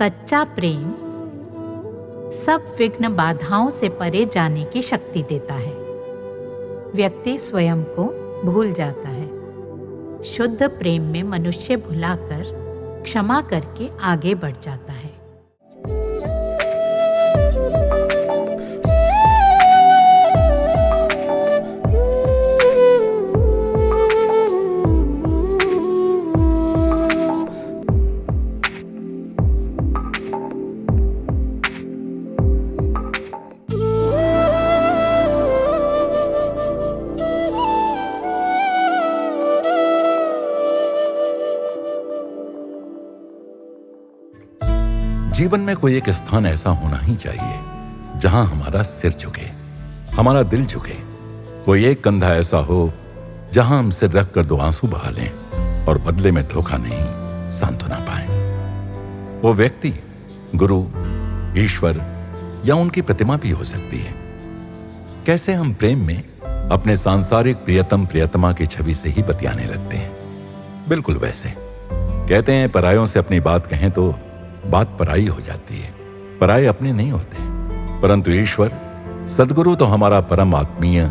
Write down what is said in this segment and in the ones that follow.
सच्चा प्रेम सब विघ्न बाधाओं से परे जाने की शक्ति देता है। व्यक्ति स्वयं को भूल जाता है। शुद्ध प्रेम में मनुष्य भुलाकर क्षमा करके आगे बढ़ जाता है। जीवन में कोई एक स्थान ऐसा होना ही चाहिए जहां हमारा सिर झुके, हमारा दिल झुके। कोई एक कंधा ऐसा हो जहां हम सिर रखकर 2 आंसू बहा लें और बदले में धोखा नहीं, सांत्वना पाएं। वो व्यक्ति गुरु, ईश्वर या उनकी प्रतिमा भी हो सकती है। कैसे हम प्रेम में अपने सांसारिक प्रियतम प्रियतमा की छवि से ही बतियाने लगते हैं। बिल्कुल वैसे कहते हैं, परायों से अपनी बात कहें तो बात पराई हो जाती है। पराये अपने नहीं होते, परंतु ईश्वर सदगुरु तो हमारा परम आत्मीय,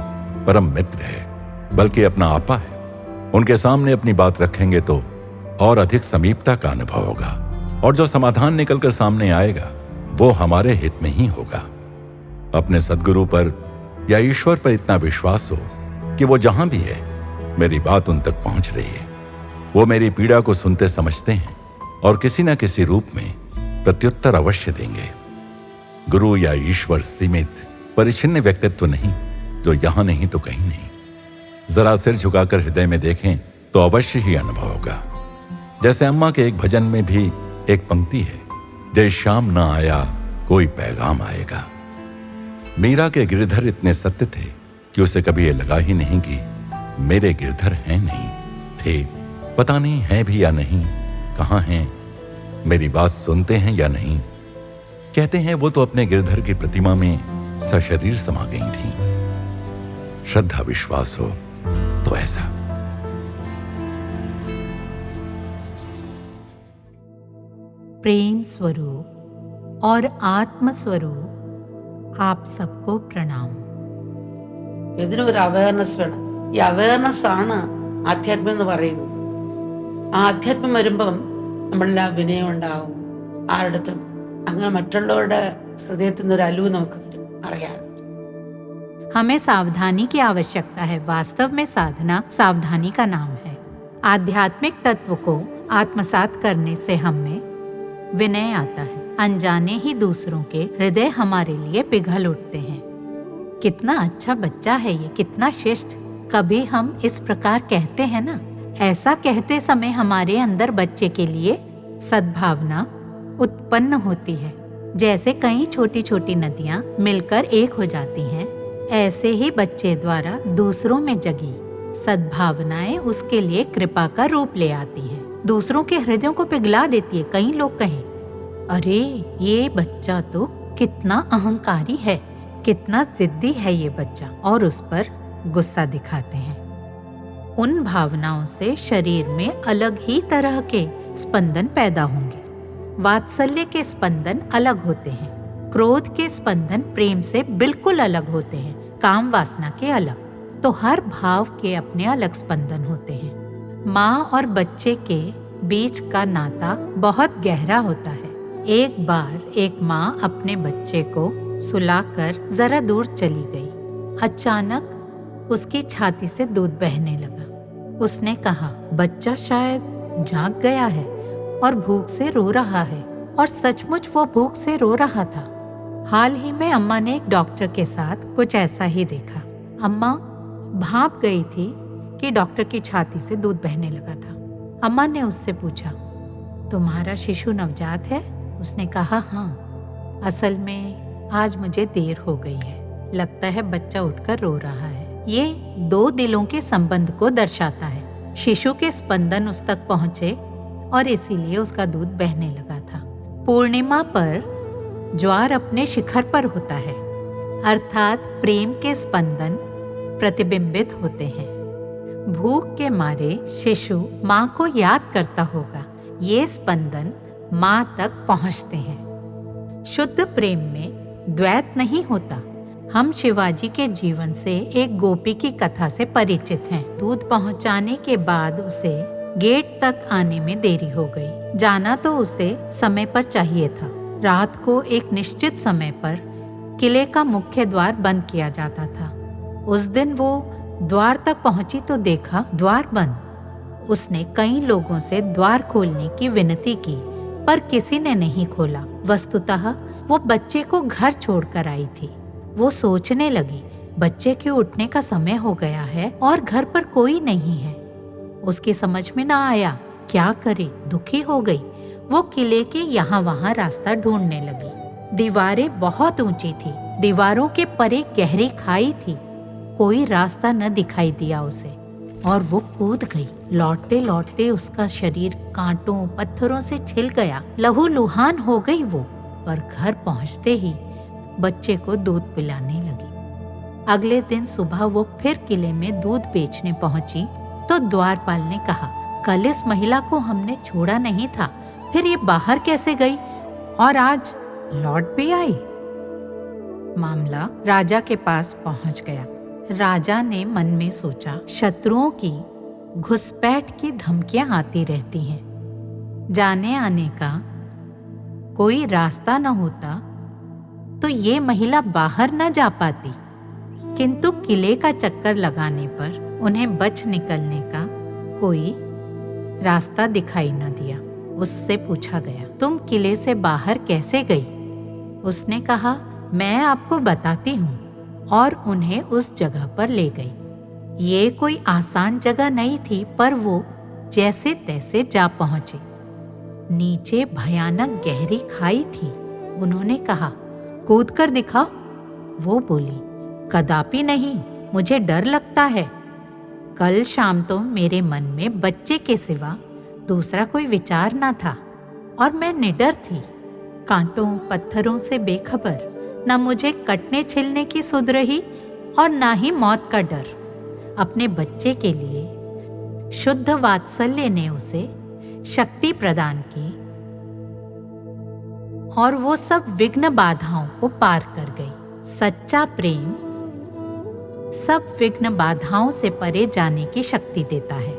परम मित्र है, बल्कि अपना आपा है। उनके सामने अपनी बात रखेंगे तो और अधिक समीपता का अनुभव होगा, और जो समाधान निकलकर सामने आएगा वो हमारे हित में ही होगा। अपने सदगुरु पर या ईश्वर पर इतना विश्वास हो कि वो जहां भी है मेरी बात उन तक पहुंच रही है। वो मेरी पीड़ा को सुनते समझते हैं और किसी न किसी रूप में प्रत्युत्तर अवश्य देंगे। गुरु या ईश्वर सीमित परिच्छिन्न व्यक्तित्व नहीं, जो यहां नहीं तो कहीं नहीं। जरा सिर झुकाकर हृदय में देखें तो अवश्य ही अनुभव होगा। जैसे अम्मा के एक भजन में भी एक पंक्ति है, जय श्याम न आया कोई पैगाम आएगा। मीरा के गिरधर इतने सत्य थे कि उसे कभी ये लगा ही नहीं कि मेरे गिरधर हैं नहीं, थे पता नहीं है भी या नहीं, कहां हैं, मेरी बात सुनते हैं या नहीं। कहते हैं वो तो अपने गिरधर की प्रतिमा में सशरीर समा गई थी। श्रद्धा विश्वास हो तो ऐसा। प्रेम स्वरूप और आत्म स्वरूप आप सबको प्रणाम। ഇതിന് ഒരു അവയർനെസ് വേണം. ഈ അവയർനെസ് ആണ് ആധ്യാത്മം എന്ന് പറയുന്നത്. ആ ആധ്യാത്മം വരുമ്പം നമ്മളെല്ലാം വിനയം ഉണ്ടാവും, ആരുടെത്തും അങ്ങനെ മറ്റുള്ളവരുടെ ഹൃദയത്തിൽ നിന്നൊരു അലിവ് നമുക്ക് വരും, അറിയാം. हमें सावधानी की आवश्यकता है। वास्तव में साधना सावधानी का नाम है। आध्यात्मिक तत्व को आत्मसात करने से हम में विनय आता है। अनजाने ही दूसरों के हृदय हमारे लिए पिघल उठते हैं। कितना अच्छा बच्चा है ये, कितना शिष्ट। कभी हम इस प्रकार कहते हैं ना, ऐसा कहते समय हमारे अंदर बच्चे के लिए सद्भावना उत्पन्न होती है। जैसे कई छोटी छोटी नदियां मिलकर एक हो जाती हैं, ऐसे ही बच्चे द्वारा दूसरों में जगी सद्भावनाएं उसके लिए कृपा का रूप ले आती हैं, दूसरों के हृदयों को पिघला देती है। कई लोग कहें, अरे ये बच्चा तो कितना अहंकारी है, कितना जिद्दी है ये बच्चा, और उस पर गुस्सा दिखाते हैं। उन भावनाओं से शरीर में अलग ही तरह के स्पंदन पैदा होंगे। वात्सल्य के स्पंदन अलग होते हैं, क्रोध के स्पंदन प्रेम से बिल्कुल अलग होते हैं, काम वासना के अलग। तो हर भाव के अपने अलग स्पंदन होते हैं। माँ और बच्चे के बीच का नाता बहुत गहरा होता है। एक बार एक माँ अपने बच्चे को सुलाकर जरा दूर चली गई। अचानक उसकी छाती से दूध बहने लगा। उसने कहा, बच्चा शायद जाग गया है और भूख से रो रहा है। और सचमुच वो भूख से रो रहा था। हाल ही में अम्मा ने एक डॉक्टर के साथ कुछ ऐसा ही देखा। अम्मा भाप गई थी कि डॉक्टर की छाती से दूध बहने लगा था। अम्मा ने उससे पूछा, तुम्हारा शिशु नवजात है? उसने कहा, हाँ, असल में आज मुझे देर हो गई है, लगता है बच्चा उठकर रो रहा है। ये 2 दिलों के संबंध को दर्शाता है। शिशु के स्पंदन उस तक पहुंचे और इसीलिए उसका दूध बहने लगा था। पूर्णिमा पर ज्वार अपने शिखर पर होता है, अर्थात प्रेम के स्पंदन प्रतिबिंबित होते हैं। भूख के मारे शिशु माँ को याद करता होगा। ये स्पंदन माँ तक पहुँचते हैं। शुद्ध प्रेम में द्वैत नहीं होता। हम शिवाजी के जीवन से एक गोपी की कथा से परिचित हैं। दूध पहुंचाने के बाद उसे गेट तक आने में देरी हो गई। जाना तो उसे समय पर चाहिए था। रात को एक निश्चित समय पर किले का मुख्य द्वार बंद किया जाता था। उस दिन वो द्वार तक पहुंची तो देखा द्वार बंद। उसने कई लोगों से द्वार खोलने की विनती की, पर किसी ने नहीं खोला। वस्तुतः वो बच्चे को घर छोड़कर आई थी। वो सोचने लगी, बच्चे के उठने का समय हो गया है और घर पर कोई नहीं है। उसकी समझ में ना आया क्या करे। दुखी हो गई। वो किले के यहाँ वहाँ रास्ता ढूंढने लगी। दीवारें बहुत ऊंची थी। दीवारों के परे गहरी खाई थी। कोई रास्ता न दिखाई दिया उसे और वो कूद गई। लौटते लौटते उसका शरीर कांटों पत्थरों से छिल गया। लहूलुहान हो गई वो। पर घर पहुंचते ही बच्चे को दूध पिलाने लगी। अगले दिन सुबह वो फिर किले में दूध बेचने पहुंची तो द्वारपाल ने कहा, कल इस महिला को हमने छोड़ा नहीं था, फिर ये बाहर कैसे गई और आज लौट भी आई? मामला राजा के पास पहुंच गया। राजा ने मन में सोचा, शत्रुओं की घुसपैठ की धमकियां आती रहती हैं। जाने आने का कोई रास्ता न होता तो ये महिला बाहर न जा पाती। किंतु किले का चक्कर लगाने पर उन्हें बच निकलने का कोई रास्ता दिखाई न दिया। उससे पूछा गया, तुम किले से बाहर कैसे गई? उसने कहा, मैं आपको बताती हूँ, और उन्हें उस जगह पर ले गई। ये कोई आसान जगह नहीं थी, पर वो जैसे तैसे जा पहुंचे। नीचे भयानक गहरी खाई थी। उन्होंने कहा, कूद कर दिखाओ। वो बोली, कदापि नहीं, मुझे डर लगता है। कल शाम तो मेरे मन में बच्चे के सिवा दूसरा कोई विचार न था और मैं निडर थी, कांटों पत्थरों से बेखबर। न मुझे कटने छिलने की सुध रही और न ही मौत का डर। अपने बच्चे के लिए शुद्ध वात्सल्य ने उसे शक्ति प्रदान की और वो सब विघ्न बाधाओं को पार कर गई। सच्चा प्रेम सब विघ्न बाधाओं से परे जाने की शक्ति देता है।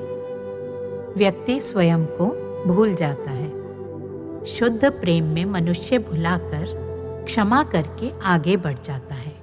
व्यक्ति स्वयं को भूल जाता है। शुद्ध प्रेम में मनुष्य भुलाकर क्षमा करके आगे बढ़ जाता है।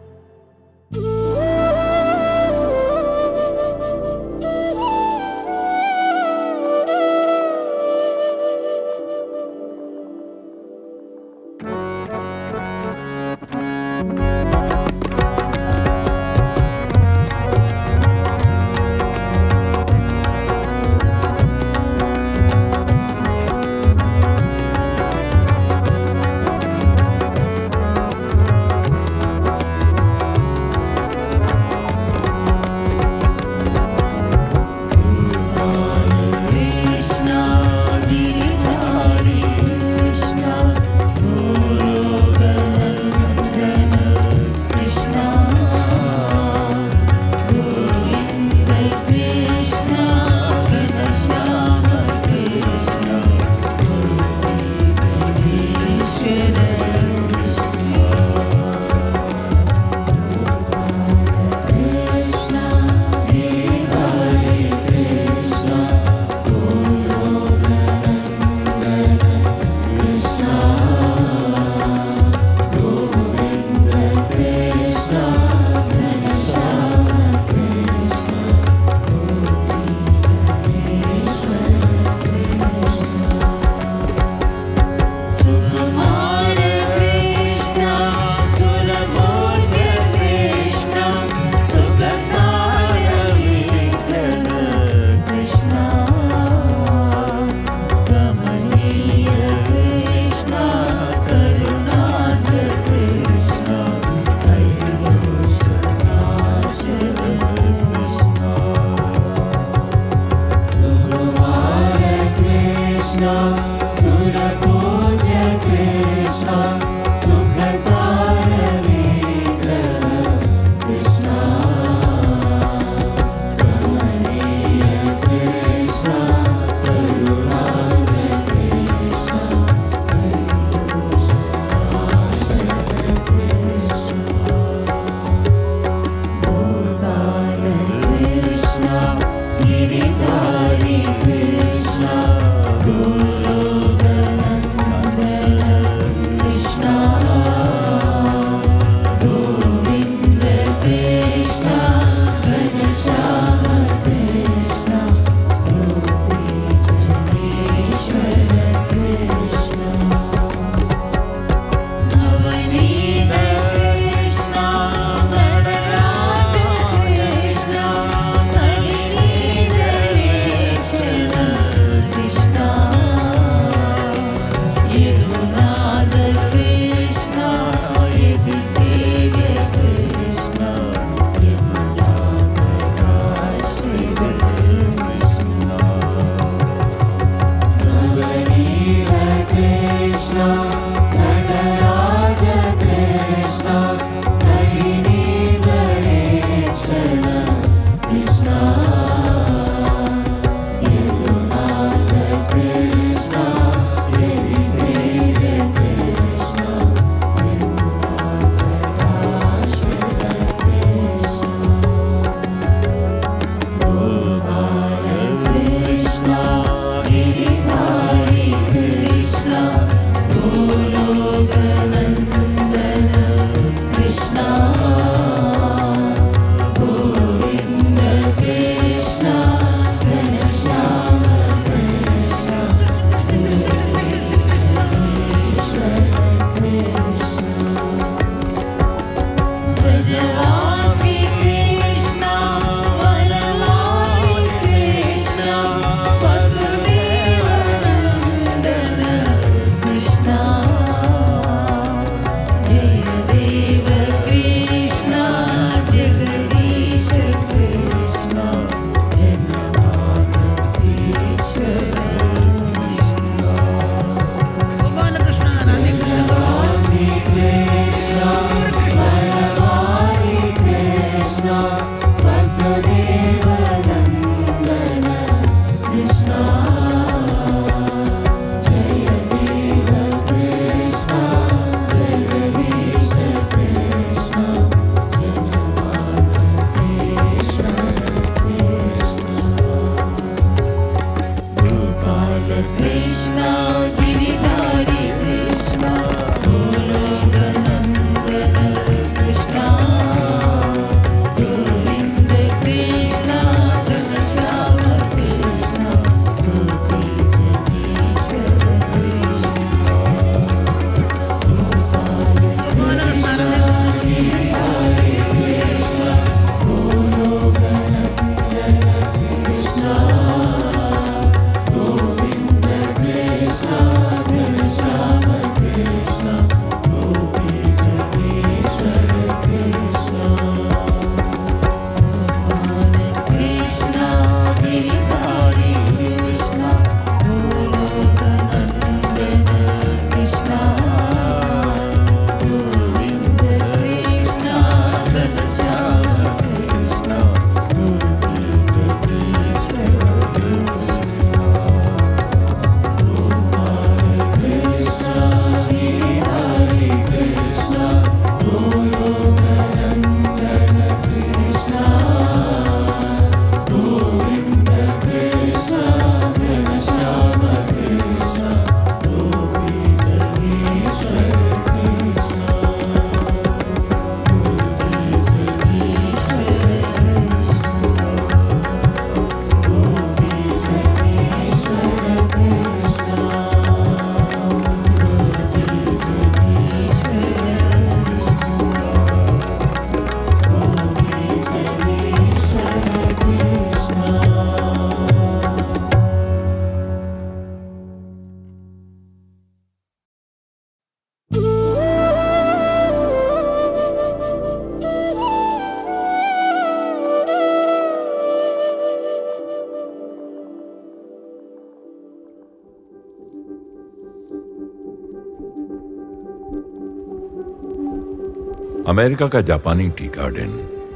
अमेरिका का जापानी टी गार्डन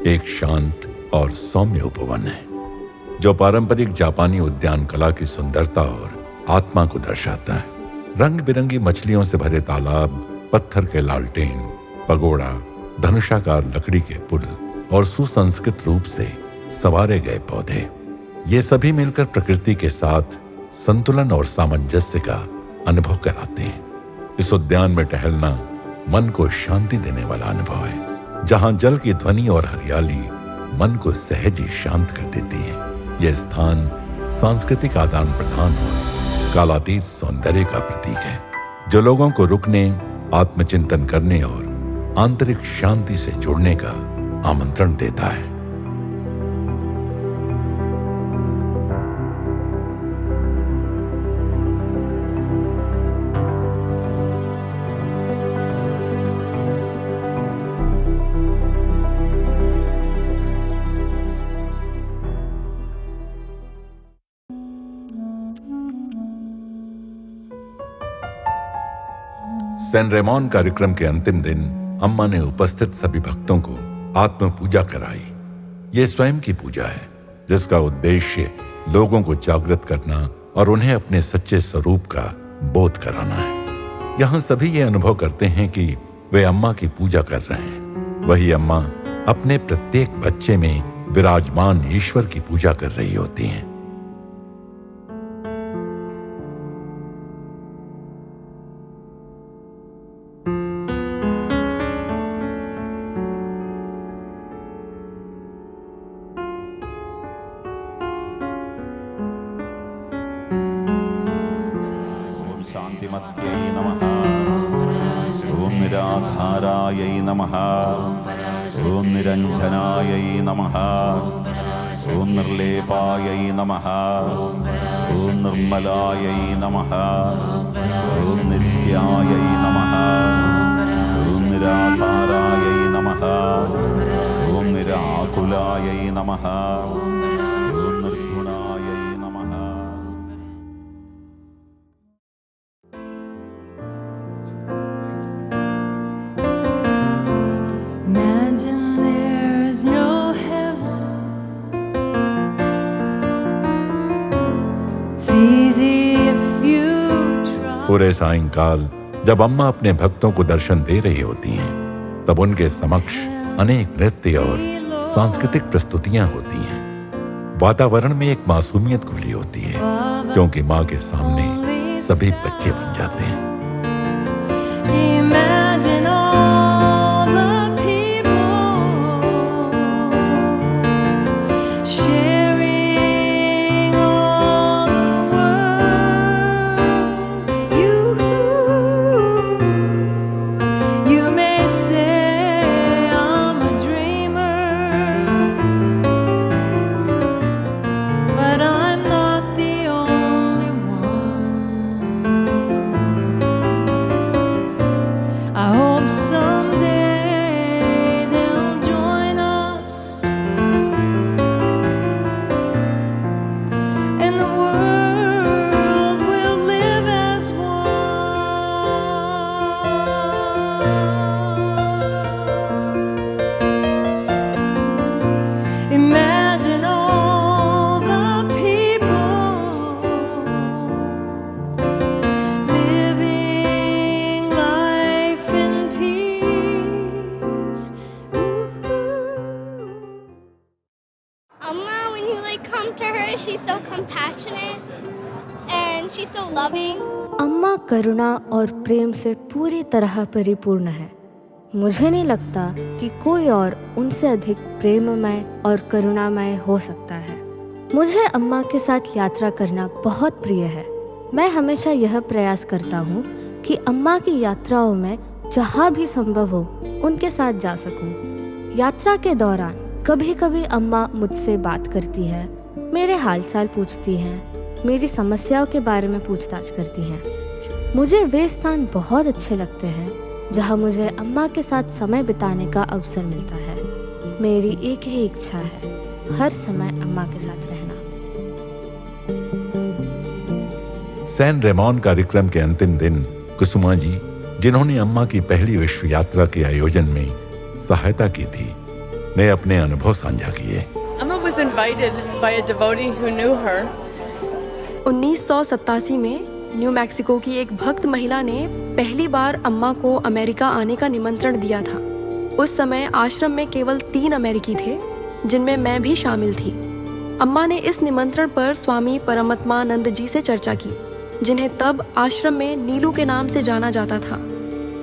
एक शांत और सौम्य उपवन है जो पारंपरिक जापानी उद्यान कला की सुंदरता और आत्मा को दर्शाता है। रंग बिरंगी मछलियों से भरे तालाब, पत्थर के लालटेन, पगोड़ा, धनुषाकार लकड़ी के पुल और सुसंस्कृत रूप से संवारे गए पौधे, ये सभी मिलकर प्रकृति के साथ संतुलन और सामंजस्य का अनुभव कराते हैं। इस उद्यान में टहलना मन को शांति देने वाला अनुभव है, जहां जल की ध्वनि और हरियाली मन को सहज ही शांत कर देती है। यह स्थान सांस्कृतिक आदान प्रदान और कालातीत सौंदर्य का प्रतीक है, जो लोगों को रुकने, आत्मचिंतन करने और आंतरिक शांति से जुड़ने का आमंत्रण देता है। सैन रेमॉन कार्यक्रम के अंतिम दिन अम्मा ने उपस्थित सभी भक्तों को आत्म पूजा कराई। ये स्वयं की पूजा है, जिसका उद्देश्य लोगों को जागृत करना और उन्हें अपने सच्चे स्वरूप का बोध कराना है। यहाँ सभी ये अनुभव करते हैं कि वे अम्मा की पूजा कर रहे हैं। वही अम्मा अपने प्रत्येक बच्चे में विराजमान ईश्वर की पूजा कर रही होती हैं। शांतिमत्यै नमः। ओम निराधारायै नमः। ओम निरंजनायै नमः। ओम निर्लेपायै नमः। ओम निर्मलायै नमः। ओम नित्यायै नमः। ओम निराधारायै नमः। ओम निराकुलायै नमः। ओम निर्गुणायै नमः। Imagine there's no heaven. It's easy if you try. पूरे सायंकाल जब अम्मा अपने भक्तों को दर्शन दे रही होती हैं, तब उनके समक्ष अनेक नृत्य और सांस्कृतिक प्रस्तुतियां होती हैं। वातावरण में एक मासूमियत घुली होती है, क्योंकि माँ के सामने सभी बच्चे बन जाते हैं। Imagine all the people sharing all the world. You may say I'm a dreamer, but I'm not the only one. I hope someday they'll join us, and the world will live as one. Imagine all the people living life in peace. Amma, when you come to her, she's so compassionate and she's so loving. अम्मा करुणा और प्रेम से पूरी तरह परिपूर्ण है। मुझे नहीं लगता कि कोई और उनसे अधिक प्रेममय और करुणामय हो सकता है। मुझे अम्मा के साथ यात्रा करना बहुत प्रिय है। मैं हमेशा यह प्रयास करता हूँ कि अम्मा की यात्राओं में जहाँ भी संभव हो उनके साथ जा सकूँ। यात्रा के दौरान कभी कभी अम्मा मुझसे बात करती हैं, मेरे हालचाल पूछती हैं, मेरी समस्याओं के बारे में पूछताछ करती हैं। मुझे वे स्थान बहुत अच्छे लगते हैं जहाँ मुझे अम्मा के साथ समय बिताने का अवसर मिलता है। मेरी एक ही इच्छा है, हर समय अम्मा के साथ रहना। सैन रेमॉन कार्यक्रम के अंतिम दिन कुसुमा जी, जिन्होंने अम्मा की पहली विश्व यात्रा के आयोजन में सहायता की थी, ने अपने अनुभव साझा किए। Amma was invited by a devotee who knew her. 1987 में न्यू मैक्सिको की एक भक्त महिला ने पहली बार अम्मा को अमेरिका आने का निमंत्रण दिया था। उस समय आश्रम में केवल 3 अमेरिकी थे, जिनमें मैं भी शामिल थी। अम्मा ने इस निमंत्रण पर स्वामी परमात्मानंद जी से चर्चा की, जिन्हें तब आश्रम में नीलू के नाम से जाना जाता था।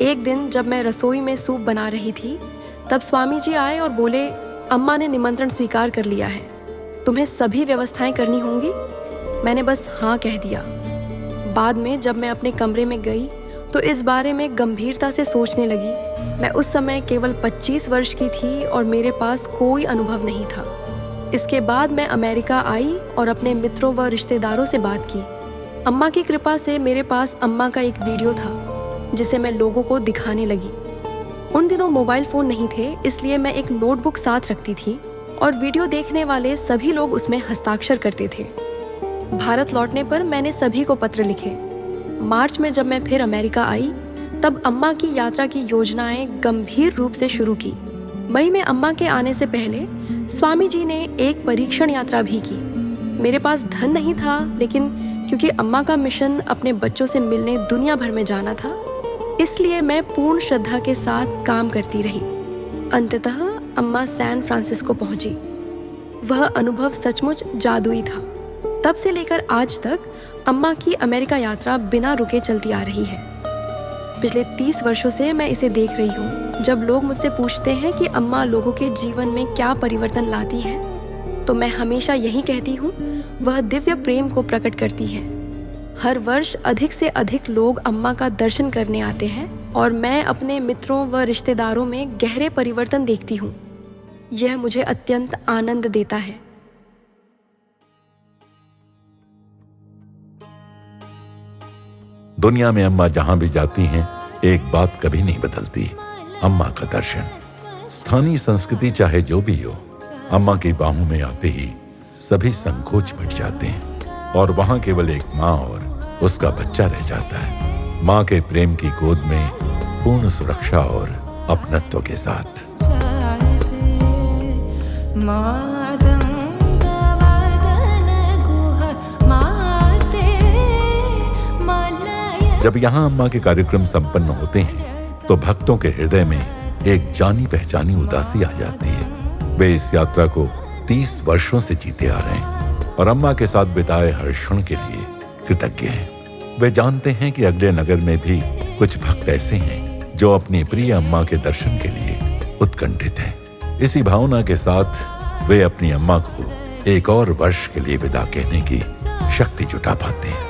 एक दिन जब मैं रसोई में सूप बना रही थी, तब स्वामी जी आए और बोले, अम्मा ने निमंत्रण स्वीकार कर लिया है, तुम्हें सभी व्यवस्थाएं करनी होंगी। मैंने बस हाँ कह दिया। बाद में जब मैं अपने कमरे में गई तो इस बारे में गंभीरता से सोचने लगी। मैं उस समय केवल 25 वर्ष की थी और मेरे पास कोई अनुभव नहीं था। इसके बाद मैं अमेरिका आई और अपने मित्रों व रिश्तेदारों से बात की। अम्मा की कृपा से मेरे पास अम्मा का एक वीडियो था, जिसे मैं लोगों को दिखाने लगी। उन दिनों मोबाइल फ़ोन नहीं थे, इसलिए मैं एक नोटबुक साथ रखती थी और वीडियो देखने वाले सभी लोग उसमें हस्ताक्षर करते थे। भारत लौटने पर मैंने सभी को पत्र लिखे। मार्च में जब मैं फिर अमेरिका आई, तब अम्मा की यात्रा की योजनाएं गंभीर रूप से शुरू की। मई में अम्मा के आने से पहले स्वामी जी ने एक परीक्षण यात्रा भी की। मेरे पास धन नहीं था, लेकिन क्योंकि अम्मा का मिशन अपने बच्चों से मिलने दुनिया भर में जाना था, इसलिए मैं पूर्ण श्रद्धा के साथ काम करती रही। अंततः अम्मा सैन फ्रांसिस्को पहुंची। वह अनुभव सचमुच जादुई था। तब से लेकर आज तक अम्मा की अमेरिका यात्रा बिना रुके चलती आ रही है। पिछले 30 वर्षों से मैं इसे देख रही हूँ। जब लोग मुझसे पूछते हैं कि अम्मा लोगों के जीवन में क्या परिवर्तन लाती हैं, तो मैं हमेशा यही कहती हूँ, वह दिव्य प्रेम को प्रकट करती है। हर वर्ष अधिक से अधिक लोग अम्मा का दर्शन करने आते हैं और मैं अपने मित्रों व रिश्तेदारों में गहरे परिवर्तन देखती हूँ। यह मुझे अत्यंत आनंद देता है। दुनिया में अम्मा जहां भी जाती हैं, एक बात कभी नहीं बदलती, अम्मा का दर्शन। स्थानीय संस्कृति चाहे जो भी हो, अम्मा की बाहों में आते ही सभी संकोच मिट जाते हैं और वहां केवल एक माँ और उसका बच्चा रह जाता है, माँ के प्रेम की गोद में पूर्ण सुरक्षा और अपनत्व के साथ। मातंग वदन गुह माते जब यहाँ अम्मा के कार्यक्रम संपन्न होते हैं तो भक्तों के हृदय में एक जानी पहचानी उदासी आ जाती है। वे इस यात्रा को 30 वर्षों से जीते आ रहे हैं और अम्मा के साथ बिताए हर क्षण के लिए कृतज्ञ हैं। वे जानते हैं कि अगले नगर में भी कुछ भक्त ऐसे हैं जो अपनी प्रिय अम्मा के दर्शन के लिए उत्कंठित हैं। इसी भावना के साथ वे अपनी अम्मा को एक और वर्ष के लिए विदा कहने की शक्ति जुटा पाते हैं।